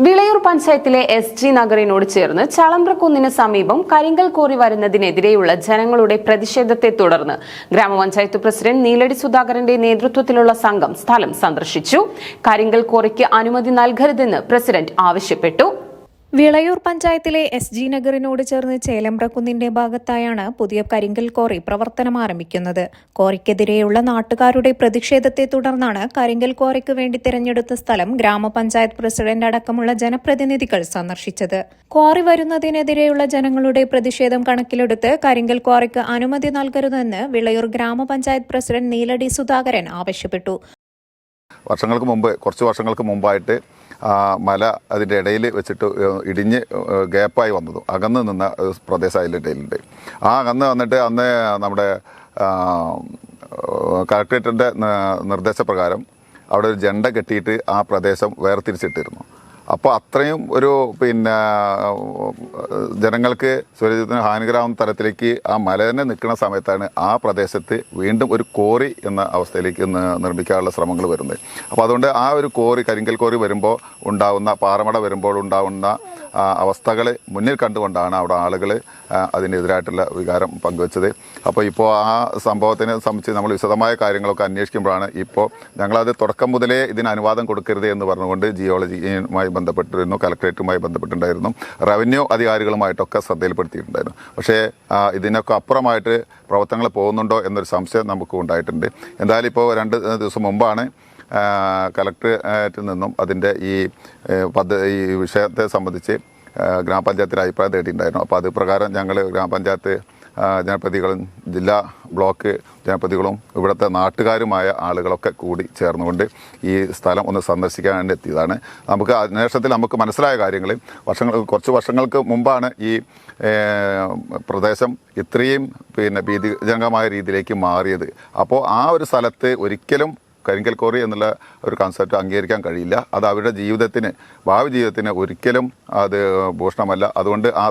വിളയൂർ പഞ്ചായത്തിലെ SG നഗറിനോട് ചേർന്ന് ചളമ്പ്രക്കുന്നിന് സമീപം കരിങ്കൽ കോറി വരുന്നതിനെതിരെയുള്ള ജനങ്ങളുടെ പ്രതിഷേധത്തെ തുടർന്ന് ഗ്രാമപഞ്ചായത്ത് പ്രസിഡന്റ് നീലടി സുധാകരന്റെ നേതൃത്വത്തിലുള്ള സംഘം സ്ഥലം സന്ദർശിച്ചു. കരിങ്കൽ കോറിക്ക് അനുമതി നൽകരുതെന്ന് പ്രസിഡന്റ് ആവശ്യപ്പെട്ടു. വിളയൂർ പഞ്ചായത്തിലെ SG നഗറിനോട് ചേർന്ന് ചേലമ്പ്രക്കുന്നിന്റെ ഭാഗത്തായാണ് പുതിയ കരിങ്കൽ കോറി പ്രവർത്തനം ആരംഭിക്കുന്നത്. കോറിക്കെതിരെയുള്ള നാട്ടുകാരുടെ പ്രതിഷേധത്തെ തുടർന്നാണ് കരിങ്കൽ കോറിക്ക് വേണ്ടി തിരഞ്ഞെടുത്ത സ്ഥലം ഗ്രാമപഞ്ചായത്ത് പ്രസിഡന്റ് അടക്കമുള്ള ജനപ്രതിനിധികൾ സന്ദർശിച്ചത്. കോറി വരുന്നതിനെതിരെയുള്ള ജനങ്ങളുടെ പ്രതിഷേധം കണക്കിലെടുത്ത് കരിങ്കൽ കോറിക്ക് അനുമതി നൽകരുതെന്ന് വിളയൂർ ഗ്രാമപഞ്ചായത്ത് പ്രസിഡന്റ് നീലടി സുധാകരൻ ആവശ്യപ്പെട്ടു. കുറച്ച് വർഷങ്ങൾക്ക് മുമ്പായിട്ട് മല അതിൻ്റെ ഇടയിൽ വെച്ചിട്ട് ഇടിഞ്ഞ് ഗ്യാപ്പായി വന്നതും അകന്ന് നിന്ന പ്രദേശം അതിലിടയിലുണ്ട്. ആ അകന്ന് വന്നിട്ട് അന്ന് നമ്മുടെ കളക്ട്രേറ്റിൻ്റെ നിർദ്ദേശപ്രകാരം അവിടെ ഒരു ജെണ്ട കെട്ടിയിട്ട് ആ പ്രദേശം വേർതിരിച്ചിട്ടിരുന്നു. അപ്പോൾ അത്രയും ഒരു ജനങ്ങൾക്ക് സുരക്ഷിതത്തിന് ഹാനികരമാവുന്ന തരത്തിലേക്ക് ആ മല തന്നെ നിൽക്കുന്ന സമയത്താണ് ആ പ്രദേശത്ത് വീണ്ടും ഒരു കോറി എന്ന അവസ്ഥയിലേക്ക് നിർമ്മിക്കാനുള്ള ശ്രമങ്ങൾ വരുന്നത്. അപ്പോൾ അതുകൊണ്ട് ആ ഒരു കോറി, കരിങ്കൽ കോറി വരുമ്പോൾ ഉണ്ടാകുന്ന, പാറമട വരുമ്പോൾ ഉണ്ടാകുന്ന അവസ്ഥകൾ മുന്നിൽ കണ്ടുകൊണ്ടാണ് അവിടെ ആളുകൾ അതിനെതിരായിട്ടുള്ള വികാരം പങ്കുവച്ചത്. അപ്പോൾ ഇപ്പോൾ ആ സംഭവത്തിനെ സംബന്ധിച്ച് നമ്മൾ വിശദമായ കാര്യങ്ങളൊക്കെ അന്വേഷിക്കുമ്പോഴാണ് ഇപ്പോൾ ഞങ്ങളത് തുടക്കം മുതലേ ഇതിന് അനുവാദം കൊടുക്കരുത് എന്ന് പറഞ്ഞുകൊണ്ട് ജിയോളജിയുമായി ബന്ധപ്പെട്ടിരുന്നു, കലക്ട്രേറ്റുമായി ബന്ധപ്പെട്ടിട്ടുണ്ടായിരുന്നു, റവന്യൂ അധികാരികളുമായിട്ടൊക്കെ ശ്രദ്ധയിൽപ്പെടുത്തിയിട്ടുണ്ടായിരുന്നു. പക്ഷേ ഇതിനൊക്കെ അപ്പുറമായിട്ട് പ്രവർത്തനങ്ങൾ പോകുന്നുണ്ടോ എന്നൊരു സംശയം നമുക്ക് ഉണ്ടായിട്ടുണ്ട്. എന്തായാലും ഇപ്പോൾ 2 ദിവസം മുമ്പാണ് കലക്ടറേറ്റിൽ നിന്നും അതിൻ്റെ ഈ വിഷയത്തെ സംബന്ധിച്ച് ഗ്രാമപഞ്ചായത്തിൽ അഭിപ്രായം തേടിയിട്ടുണ്ടായിരുന്നു. അപ്പോൾ അത് പ്രകാരം ഞങ്ങൾ ഗ്രാമപഞ്ചായത്ത് ജനപ്രതിനിധികളും ജില്ലാ ബ്ലോക്ക് ജനപ്രതിനിധികളും ഇവിടുത്തെ നാട്ടുകാരുമായ ആളുകളൊക്കെ കൂടി ചേർന്നുകൊണ്ട് ഈ സ്ഥലം ഒന്ന് സന്ദർശിക്കാൻ വേണ്ടി എത്തിയതാണ്. നമുക്ക് അന്വേഷണത്തിൽ നമുക്ക് മനസ്സിലായ കാര്യങ്ങൾ കുറച്ച് വർഷങ്ങൾക്ക് മുമ്പാണ് ഈ പ്രദേശം ഇത്രയും ഭീതിജനകമായ രീതിയിലേക്ക് മാറിയത്. അപ്പോൾ ആ ഒരു സ്ഥലത്ത് ഒരിക്കലും കരിങ്കൽ കോറി എന്നുള്ള ഒരു കൺസെപ്റ്റ് അംഗീകരിക്കാൻ കഴിയില്ല. അത് അവരുടെ ഭാവി ജീവിതത്തിന് ഒരിക്കലും അത് ഭൂഷണമല്ല. അതുകൊണ്ട് ആ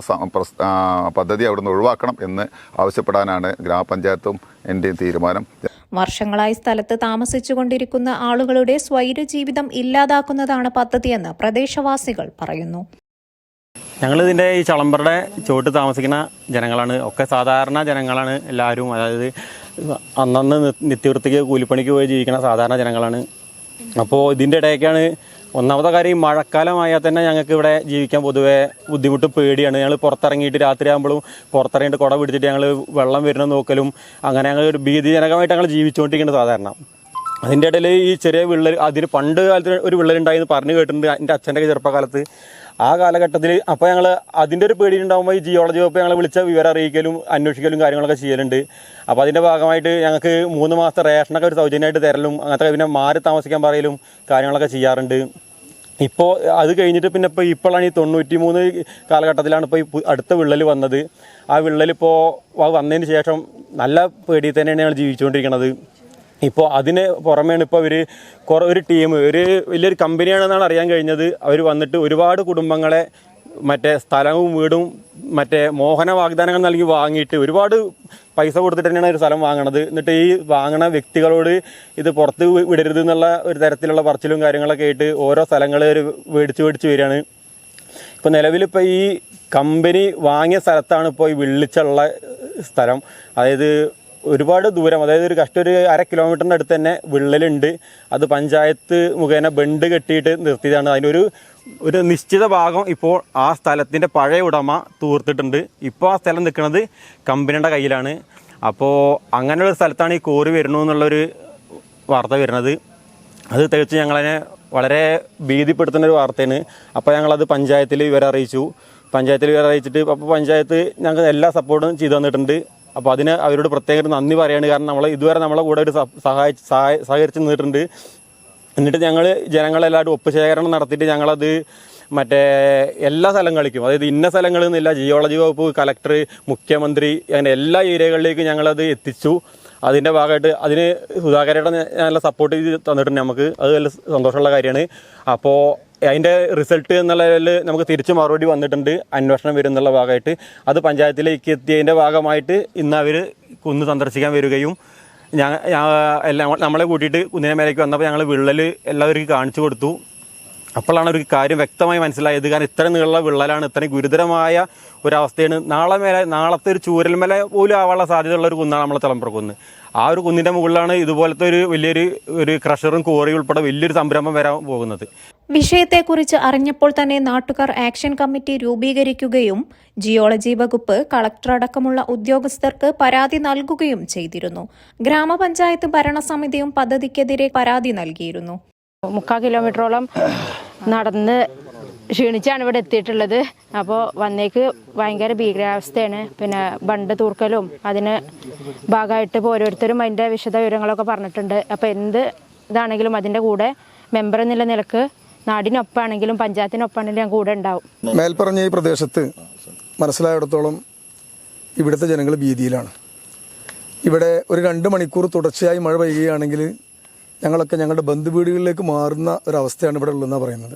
പദ്ധതി അവിടുന്ന് ഒഴിവാക്കണം എന്ന് ആവശ്യപ്പെടാനാണ് ഗ്രാമപഞ്ചായത്തും എൻ്റെയും തീരുമാനം. വർഷങ്ങളായി സ്ഥലത്ത് താമസിച്ചുകൊണ്ടിരിക്കുന്ന ആളുകളുടെ സ്വൈര ജീവിതം ഇല്ലാതാക്കുന്നതാണ് പദ്ധതിയെന്ന് പ്രദേശവാസികൾ പറയുന്നു. ഞങ്ങളിതിൻ്റെ ഈ ചളമ്പറുടെ ചോട്ട് താമസിക്കുന്ന ജനങ്ങളാണ്, ഒക്കെ സാധാരണ ജനങ്ങളാണ് എല്ലാവരും. അതായത് അന്നന്ന് നിത്യവൃത്തിക്ക് കൂലിപ്പണിക്ക് പോയി ജീവിക്കുന്ന സാധാരണ ജനങ്ങളാണ്. അപ്പോൾ ഇതിൻ്റെ ഇടയ്ക്കാണ് ഒന്നാമത്തെ കാര്യം, മഴക്കാലമായാൽ തന്നെ ഞങ്ങൾക്ക് ഇവിടെ ജീവിക്കാൻ പൊതുവെ ബുദ്ധിമുട്ട്, പേടിയാണ്. ഞങ്ങൾ പുറത്തിറങ്ങിയിട്ട് രാത്രിയാകുമ്പോഴും പുറത്തിറങ്ങിയിട്ട് കുട പിടിച്ചിട്ട് ഞങ്ങൾ വെള്ളം വരുന്ന നോക്കലും അങ്ങനെ ഞങ്ങൾ ഒരു ഭീതിജനകമായിട്ട് ഞങ്ങൾ ജീവിച്ചുകൊണ്ടിരിക്കുന്നത് സാധാരണ. അതിൻ്റെ ഇടയിൽ ഈ ചെറിയ വിള്ളൽ, അതിന് പണ്ട് കാലത്ത് ഒരു വിള്ളലുണ്ടായെന്ന് പറഞ്ഞു കേട്ടിട്ടുണ്ട് എൻ്റെ അച്ഛൻ്റെ ചെറുപ്പകാലത്ത്. ആ കാലഘട്ടത്തിൽ അപ്പോൾ ഞങ്ങൾ അതിൻ്റെ ഒരു പേടി ഉണ്ടാകുമ്പോൾ ഈ ജിയോളജി വകുപ്പ് ഞങ്ങളെ വിളിച്ച വിവരം അറിയിക്കലും അന്വേഷിക്കലും കാര്യങ്ങളൊക്കെ ചെയ്യലുണ്ട്. അപ്പോൾ അതിൻ്റെ ഭാഗമായിട്ട് ഞങ്ങൾക്ക് 3 മാസത്തെ റേഷനൊക്കെ ഒരു സൗജന്യമായിട്ട് തരലും അങ്ങനത്തെ പിന്നെ മാറി താമസിക്കാൻ പറയലും കാര്യങ്ങളൊക്കെ ചെയ്യാറുണ്ട്. ഇപ്പോൾ അത് കഴിഞ്ഞിട്ട് പിന്നെ ഇപ്പോഴാണ് ഈ 93 കാലഘട്ടത്തിലാണ് ഇപ്പോൾ അടുത്ത വിള്ളൽ വന്നത്. ആ വിള്ളലിപ്പോൾ വന്നതിന് ശേഷം നല്ല പേടിയിൽ തന്നെയാണ് ഞങ്ങൾ ജീവിച്ചുകൊണ്ടിരിക്കുന്നത്. ഇപ്പോൾ അതിന് പുറമെയാണ് ഇപ്പോൾ ഒരു ടീം, വലിയൊരു കമ്പനിയാണെന്നാണ് അറിയാൻ കഴിഞ്ഞത്. അവർ വന്നിട്ട് ഒരുപാട് കുടുംബങ്ങളെ സ്ഥലവും വീടും മോഹന വാഗ്ദാനങ്ങൾ നൽകി വാങ്ങിയിട്ട് ഒരുപാട് പൈസ കൊടുത്തിട്ട് തന്നെയാണ് ഒരു സ്ഥലം വാങ്ങണത്. എന്നിട്ട് ഈ വാങ്ങണ വ്യക്തികളോട് ഇത് പുറത്ത് വിടരുത് എന്നുള്ള ഒരു തരത്തിലുള്ള പറച്ചിലും കാര്യങ്ങളൊക്കെ ആയിട്ട് ഓരോ സ്ഥലങ്ങൾ മേടിച്ച് വരികയാണ്. ഇപ്പോൾ നിലവിലിപ്പോൾ ഈ കമ്പനി വാങ്ങിയ സ്ഥലത്താണ് ഇപ്പോൾ ഈ വിള്ളിച്ചുള്ള സ്ഥലം. അതായത് ഒരുപാട് ദൂരം, അതായത് ഒരു 1/2 കിലോമീറ്ററിൻ്റെ അടുത്ത് തന്നെ വിള്ളലുണ്ട്. അത് പഞ്ചായത്ത് മുഖേന ബണ്ട് കെട്ടിയിട്ട് നിർത്തിയതാണ്. അതിനൊരു നിശ്ചിത ഭാഗം ഇപ്പോൾ ആ സ്ഥലത്തിൻ്റെ പഴയ ഉടമ തൂർത്തിട്ടുണ്ട്. ഇപ്പോൾ ആ സ്ഥലം നിൽക്കുന്നത് കമ്പനിയുടെ കയ്യിലാണ്. അപ്പോൾ അങ്ങനെയുള്ള സ്ഥലത്താണ് ഈ കോറി വരണമെന്നുള്ളൊരു വാർത്ത വരുന്നത്. അത് തികച്ച് ഞങ്ങളതിനെ വളരെ ഭീതിപ്പെടുത്തുന്ന ഒരു വാർത്തയാണ്. അപ്പോൾ ഞങ്ങളത് പഞ്ചായത്തിൽ വിവരം അറിയിച്ചു. അറിയിച്ചിട്ട് അപ്പോൾ പഞ്ചായത്ത് ഞങ്ങൾക്ക് എല്ലാ സപ്പോർട്ടും ചെയ്തു തന്നിട്ടുണ്ട്. അപ്പോൾ അതിന് അവരോട് പ്രത്യേകം നന്ദി പറയുകയാണ്. കാരണം ഇതുവരെ നമ്മളെ കൂടെ ഒരു സഹകരിച്ച് നിന്നിട്ടുണ്ട്. എന്നിട്ട് ഞങ്ങൾ ജനങ്ങളെല്ലാവരും ഒപ്പുശേഖരണം നടത്തിയിട്ട് ഞങ്ങളത് എല്ലാ സ്ഥലങ്ങളിലേക്കും, അതായത് ഇന്ന സ്ഥലങ്ങളിൽ നിന്നില്ല, ജിയോളജി വകുപ്പ്, കലക്ടർ, മുഖ്യമന്ത്രി, അങ്ങനെ എല്ലാ ഏരിയകളിലേക്കും ഞങ്ങളത് എത്തിച്ചു. അതിൻ്റെ ഭാഗമായിട്ട് അതിന് സുധാകരയുടെ നല്ല സപ്പോർട്ട് ചെയ്ത് തന്നിട്ടുണ്ട് നമുക്ക്. അത് നല്ല സന്തോഷമുള്ള കാര്യമാണ്. അപ്പോൾ അതിൻ്റെ റിസൾട്ട് എന്നുള്ള ലെവലിൽ നമുക്ക് തിരിച്ച് മറുപടി വന്നിട്ടുണ്ട്. അന്വേഷണം വരും എന്നുള്ള ഭാഗമായിട്ട് അത് പഞ്ചായത്തിലേക്ക് എത്തിയതിൻ്റെ ഭാഗമായിട്ട് ഇന്ന് അവർ കുന്ന് സന്ദർശിക്കാൻ വരികയും നമ്മളെ കൂട്ടിയിട്ട് കുന്നിനെ മേലേക്ക് വന്നപ്പോൾ ഞങ്ങൾ വിള്ളൽ എല്ലാവർക്കും കാണിച്ചു കൊടുത്തു. അപ്പോഴാണ് ഒരു കാര്യം വ്യക്തമായി മനസ്സിലായത്. കാരണം ഇത്രയും നീളമുള്ള വിള്ളലാണ്, ഇത്രയും ഗുരുതരമായ ഒരവസ്ഥയാണ്. നാളത്തെ ഒരു ചൂരൽമല പോലും ആവാനുള്ള സാധ്യതയുള്ള ഒരു കുന്നാണ് നമ്മളെ ചളമ്പ്ര കുന്ന്. ആ ഒരു കുന്നിൻ്റെ മുകളിലാണ് ഇതുപോലത്തെ ഒരു ക്രഷറും കോറിയും ഉൾപ്പെടെ വലിയൊരു സംരംഭം വരാൻ പോകുന്നത്. വിഷയത്തെക്കുറിച്ച് അറിഞ്ഞപ്പോൾ തന്നെ നാട്ടുകാർ ആക്ഷൻ കമ്മിറ്റി രൂപീകരിക്കുകയും ജിയോളജി വകുപ്പ്, കളക്ടർ അടക്കമുള്ള ഉദ്യോഗസ്ഥർക്ക് പരാതി നൽകുകയും ചെയ്തിരുന്നു. ഗ്രാമപഞ്ചായത്ത് ഭരണസമിതിയും പദ്ധതിക്കെതിരെ പരാതി നൽകിയിരുന്നു. 3/4 കിലോമീറ്ററോളം നടന്ന് ക്ഷീണിച്ചാണ് ഇവിടെ എത്തിയിട്ടുള്ളത്. അപ്പോൾ വന്നേക്ക് ഭയങ്കര ഭീകരാവസ്ഥയാണ്. പിന്നെ ബണ്ട് തൂർക്കലും അതിന് ഭാഗമായിട്ട് ഇപ്പോൾ ഓരോരുത്തരും അതിൻ്റെ വിശദ വിവരങ്ങളൊക്കെ പറഞ്ഞിട്ടുണ്ട്. അപ്പോൾ എന്ത് ഇതാണെങ്കിലും അതിൻ്റെ കൂടെ മെമ്പർ എന്നുള്ള നിലക്ക് നാടിനൊപ്പാണെങ്കിലും പഞ്ചായത്തിനൊപ്പാണെങ്കിലും ഞാൻ കൂടെ ഉണ്ടാവും. മേൽപ്പറഞ്ഞ ഈ പ്രദേശത്ത് മനസ്സിലായിടത്തോളം ഇവിടുത്തെ ജനങ്ങൾ ഭീതിയിലാണ്. ഇവിടെ ഒരു 2 മണിക്കൂർ തുടർച്ചയായി മഴ പെയ്യുകയാണെങ്കിൽ ഞങ്ങളൊക്കെ ഞങ്ങളുടെ ബന്ധുവീടുകളിലേക്ക് മാറുന്ന ഒരവസ്ഥയാണ് ഇവിടെ ഉള്ളതെന്നാണ് പറയുന്നത്.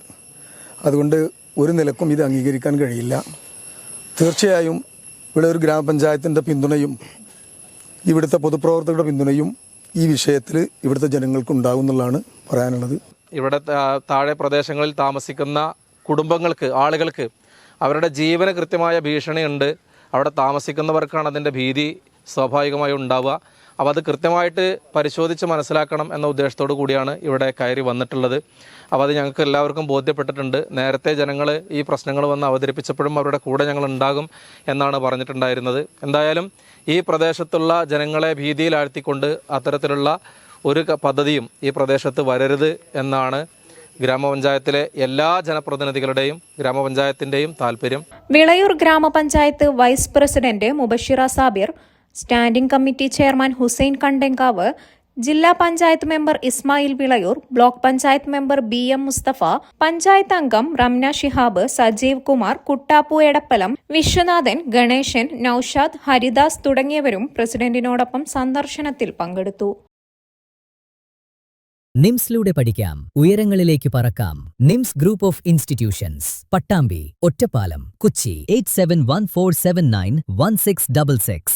അതുകൊണ്ട് ഒരു നിലക്കും ഇത് അംഗീകരിക്കാൻ കഴിയില്ല. തീർച്ചയായും ഇവിടെ ഒരു ഗ്രാമപഞ്ചായത്തിൻ്റെ പിന്തുണയും ഇവിടുത്തെ പൊതുപ്രവർത്തകരുടെ പിന്തുണയും ഈ വിഷയത്തിൽ ഇവിടുത്തെ ജനങ്ങൾക്ക് ഉണ്ടാകും എന്നുള്ളതാണ് പറയാനുള്ളത്. ഇവിടെ താഴെ പ്രദേശങ്ങളിൽ താമസിക്കുന്ന കുടുംബങ്ങൾക്ക്, ആളുകൾക്ക് അവരുടെ ജീവന് കൃത്യമായ ഭീഷണിയുണ്ട്. അവിടെ താമസിക്കുന്നവർക്കാണ് അതിൻ്റെ ഭീതി സ്വാഭാവികമായി ഉണ്ടാവുക. അപ്പോൾ അത് കൃത്യമായിട്ട് പരിശോധിച്ച് മനസ്സിലാക്കണം എന്ന ഉദ്ദേശത്തോടു കൂടിയാണ് ഇവിടെ കയറി വന്നിട്ടുള്ളത്. അപ്പോൾ അത് ഞങ്ങൾക്ക് എല്ലാവർക്കും ബോധ്യപ്പെട്ടിട്ടുണ്ട്. നേരത്തെ ജനങ്ങൾ ഈ പ്രശ്നങ്ങൾ വന്ന് അവതരിപ്പിച്ചപ്പോഴും അവരുടെ കൂടെ ഞങ്ങൾ ഉണ്ടാകും എന്നാണ് പറഞ്ഞിട്ടുണ്ടായിരുന്നത്. എന്തായാലും ഈ പ്രദേശത്തുള്ള ജനങ്ങളെ ഭീതിയിലാഴ്ത്തിക്കൊണ്ട് അത്തരത്തിലുള്ള ഒരു പദ്ധതിയും ഈ പ്രദേശത്ത് വരരുത് എന്നാണ് ഗ്രാമപഞ്ചായത്തിലെ എല്ലാ ജനപ്രതിനിധികളുടെയും ഗ്രാമപഞ്ചായത്തിൻ്റെയും താല്പര്യം. വിളയൂർ ഗ്രാമപഞ്ചായത്ത് vice president Mubashira Sabir, standing committee chairman Hussain Kandenkavu, ജില്ലാ panchayat member Ismail Vilayur, block panchayat member BM Mustafa, panchayat അംഗം റംന ഷിഹാബ്, സജീവ് കുമാർ, കുട്ടാപ്പു എടപ്പലം, വിശ്വനാഥൻ, ഗണേശൻ, നൌഷാദ്, ഹരിദാസ് തുടങ്ങിയവരും പ്രസിഡന്റിനോടൊപ്പം സന്ദർശനത്തിൽ പങ്കെടുത്തു. നിംസിലൂടെ പഠിക്കാം, ഉയരങ്ങളിലേക്ക് പറക്കാം. NIMS group of institutions, Pattambi, Ottapalam, Kochi. 8714791666.